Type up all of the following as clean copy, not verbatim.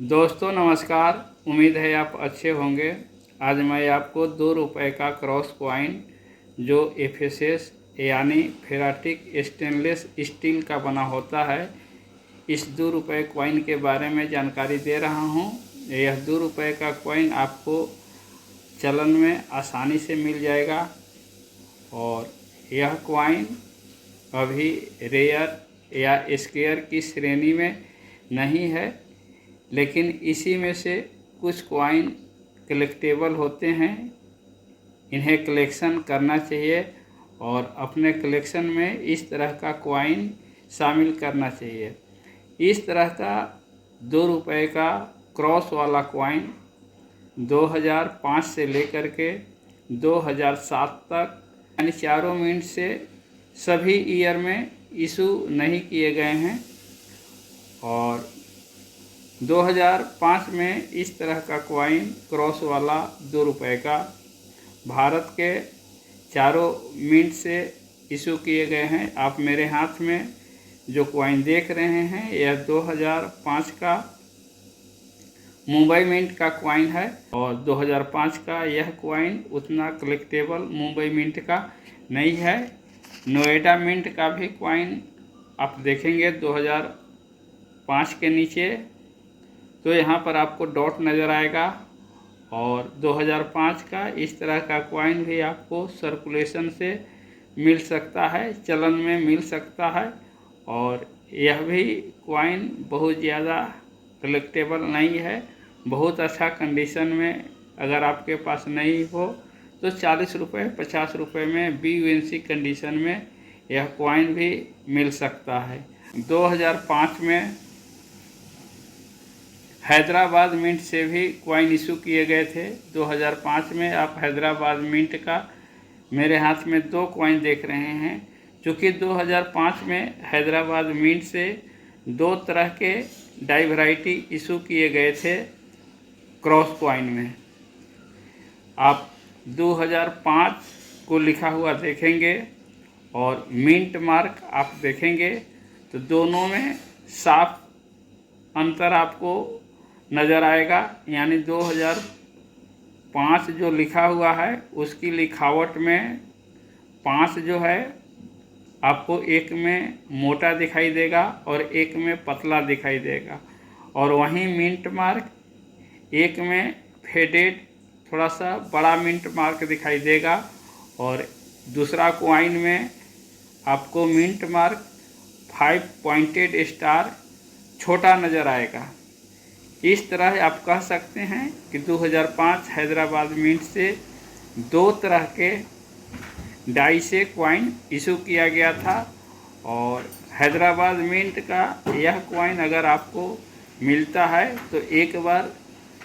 दोस्तों नमस्कार। उम्मीद है आप अच्छे होंगे। आज मैं आपको 2 रुपए का क्रॉस कॉइन जो एफएसएस यानी फेराटिक स्टेनलेस स्टील का बना होता है, इस 2 रुपए कॉइन के बारे में जानकारी दे रहा हूँ। यह 2 रुपए का कॉइन आपको चलन में आसानी से मिल जाएगा और यह कॉइन अभी रेयर या स्केयर की श्रेणी में नहीं है, लेकिन इसी में से कुछ कॉइन कलेक्टेबल होते हैं। इन्हें कलेक्शन करना चाहिए और अपने कलेक्शन में इस तरह का कॉइन शामिल करना चाहिए। इस तरह का 2 रुपए का क्रॉस वाला कॉइन 2005 से लेकर के 2007 तक यानी चारों मिनट से सभी ईयर में इशू नहीं किए गए हैं और 2005 में इस तरह का कॉइन क्रॉस वाला 2 रुपए का भारत के चारों मिंट से इशू किए गए हैं। आप मेरे हाथ में जो कॉइन देख रहे हैं यह 2005 का मुंबई मिंट का कॉइन है और 2005 का यह कॉइन उतना कलेक्टेबल मुंबई मिंट का नहीं है। नोएडा मिंट का भी कॉइन आप देखेंगे 2005 के नीचे तो यहाँ पर आपको डॉट नज़र आएगा और 2005 का इस तरह का कॉइन भी आपको सर्कुलेशन से मिल सकता है, चलन में मिल सकता है और यह भी कॉइन बहुत ज़्यादा कलेक्टेबल नहीं है। बहुत अच्छा कंडीशन में अगर आपके पास नहीं हो तो 40 रुपये 50 रुपये में BUNC कंडीशन में यह कॉइन भी मिल सकता है। 2005 में हैदराबाद मिंट से भी कॉइन इशू किए गए थे। 2005 में आप हैदराबाद मिंट का मेरे हाथ में 2 कॉइन देख रहे हैं, चूँकि 2005 में हैदराबाद मिंट से 2 तरह के डाई वैरायटी इशू किए गए थे क्रॉस कॉइन में। आप 2005 को लिखा हुआ देखेंगे और मिंट मार्क आप देखेंगे तो दोनों में साफ अंतर आपको नज़र आएगा। यानी 2005 जो लिखा हुआ है उसकी लिखावट में 5 जो है आपको एक में मोटा दिखाई देगा और एक में पतला दिखाई देगा और वहीं मिंट मार्क एक में फेडेड थोड़ा सा बड़ा मिंट मार्क दिखाई देगा और दूसरा कॉइन में आपको मिंट मार्क 5 पॉइंटेड स्टार छोटा नज़र आएगा। इस तरह आप कह सकते हैं कि 2005 हैदराबाद मिंट से 2 तरह के डाई से कॉइन इशू किया गया था और हैदराबाद मिंट का यह कॉइन अगर आपको मिलता है तो एक बार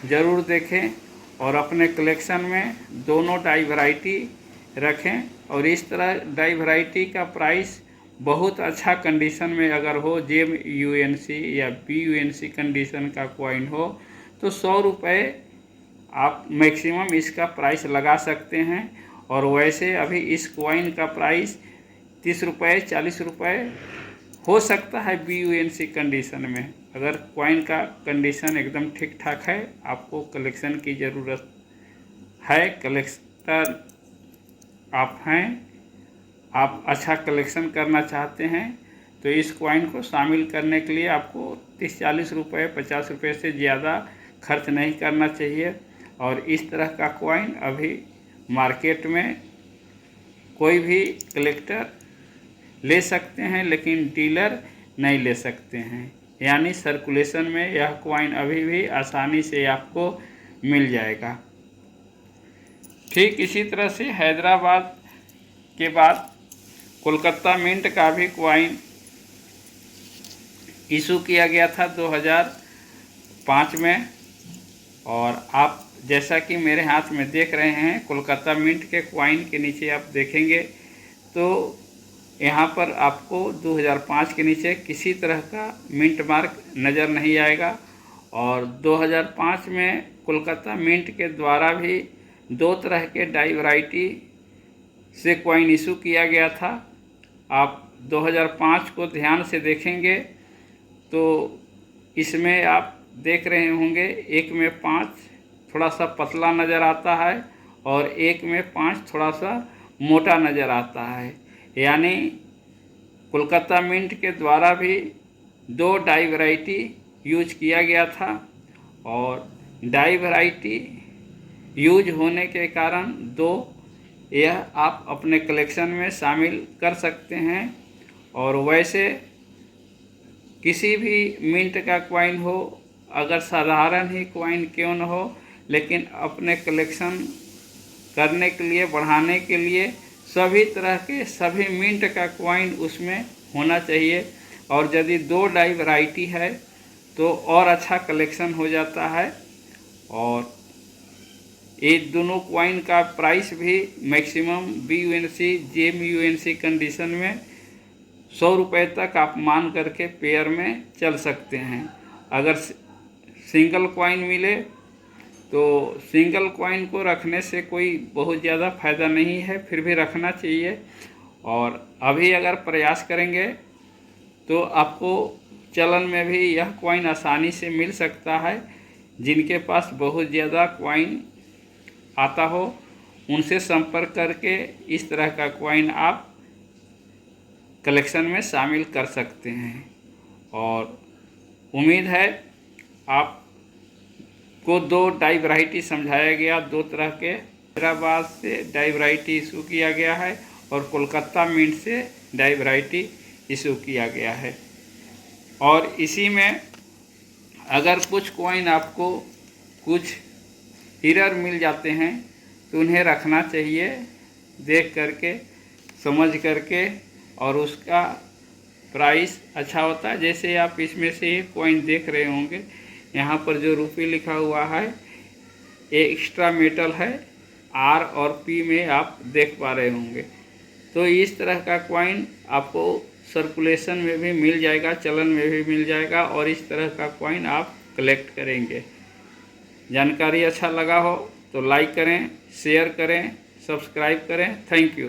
ज़रूर देखें और अपने कलेक्शन में दोनों डाई वैरायटी रखें। और इस तरह डाई वैरायटी का प्राइस बहुत अच्छा कंडीशन में अगर हो, JUNC या BUNC कंडीशन का कॉइन हो तो 100 रुपये आप मैक्सिमम इसका प्राइस लगा सकते हैं। और वैसे अभी इस कॉइन का प्राइस 30 रुपये 40 रुपये हो सकता है BUNC कंडीशन में। अगर कॉइन का कंडीशन एकदम ठीक ठाक है, आपको कलेक्शन की ज़रूरत है, कलेक्टर आप हैं, आप अच्छा कलेक्शन करना चाहते हैं तो इस कॉइन को शामिल करने के लिए आपको 30-40 रुपये 50 रुपये से ज़्यादा खर्च नहीं करना चाहिए। और इस तरह का कॉइन अभी मार्केट में कोई भी कलेक्टर ले सकते हैं लेकिन डीलर नहीं ले सकते हैं। यानी सर्कुलेशन में यह कॉइन अभी भी आसानी से आपको मिल जाएगा। ठीक इसी तरह से हैदराबाद के बाद कोलकाता मिंट का भी कॉइन इशू किया गया था 2005 में और आप जैसा कि मेरे हाथ में देख रहे हैं कोलकाता मिंट के कॉइन के नीचे आप देखेंगे तो यहाँ पर आपको 2005 के नीचे किसी तरह का मिंट मार्क नज़र नहीं आएगा। और 2005 में कोलकाता मिंट के द्वारा भी 2 तरह के डाई वैरायटी से कॉइन इशू किया गया था। आप 2005 को ध्यान से देखेंगे तो इसमें आप देख रहे होंगे, एक में 5 थोड़ा सा पतला नज़र आता है और एक में 5 थोड़ा सा मोटा नज़र आता है। यानी कोलकाता मिंट के द्वारा भी 2 डाई वैरायटी यूज किया गया था और डाई वैरायटी यूज होने के कारण 2 यह आप अपने कलेक्शन में शामिल कर सकते हैं। और वैसे किसी भी मिंट का कॉइन हो, अगर साधारण ही कॉइन क्यों न हो, लेकिन अपने कलेक्शन करने के लिए, बढ़ाने के लिए सभी तरह के सभी मिंट का कॉइन उसमें होना चाहिए। और यदि 2 डाई वैरायटी है तो और अच्छा कलेक्शन हो जाता है। और ये दोनों कॉइन का प्राइस भी मैक्सिमम BUNC JMUNC कंडीशन में 100 रुपये तक आप मान करके पेयर में चल सकते हैं। अगर सिंगल कॉइन मिले तो सिंगल कॉइन को रखने से कोई बहुत ज़्यादा फ़ायदा नहीं है, फिर भी रखना चाहिए। और अभी अगर प्रयास करेंगे तो आपको चलन में भी यह कॉइन आसानी से मिल सकता है। जिनके पास बहुत ज़्यादा कॉइन आता हो उनसे संपर्क करके इस तरह का कॉइन आप कलेक्शन में शामिल कर सकते हैं। और उम्मीद है आपको 2 डाई वैरायटी समझाया गया। 2 तरह के हैदराबाद से डाई वैरायटी इशू किया गया है और कोलकाता मिंट से डाई वैरायटी इशू किया गया है। और इसी में अगर कुछ कॉइन आपको कुछ एरर मिल जाते हैं तो उन्हें रखना चाहिए, देख करके, समझ करके, और उसका प्राइस अच्छा होता है। जैसे आप इसमें से एक कॉइन देख रहे होंगे, यहाँ पर जो रुपये लिखा हुआ है ये एक्स्ट्रा मेटल है, R और P में आप देख पा रहे होंगे। तो इस तरह का कॉइन आपको सर्कुलेशन में भी मिल जाएगा, चलन में भी मिल जाएगा, और इस तरह का कॉइन आप कलेक्ट करेंगे। जानकारी अच्छा लगा हो तो लाइक करें, शेयर करें, सब्सक्राइब करें। Thank you.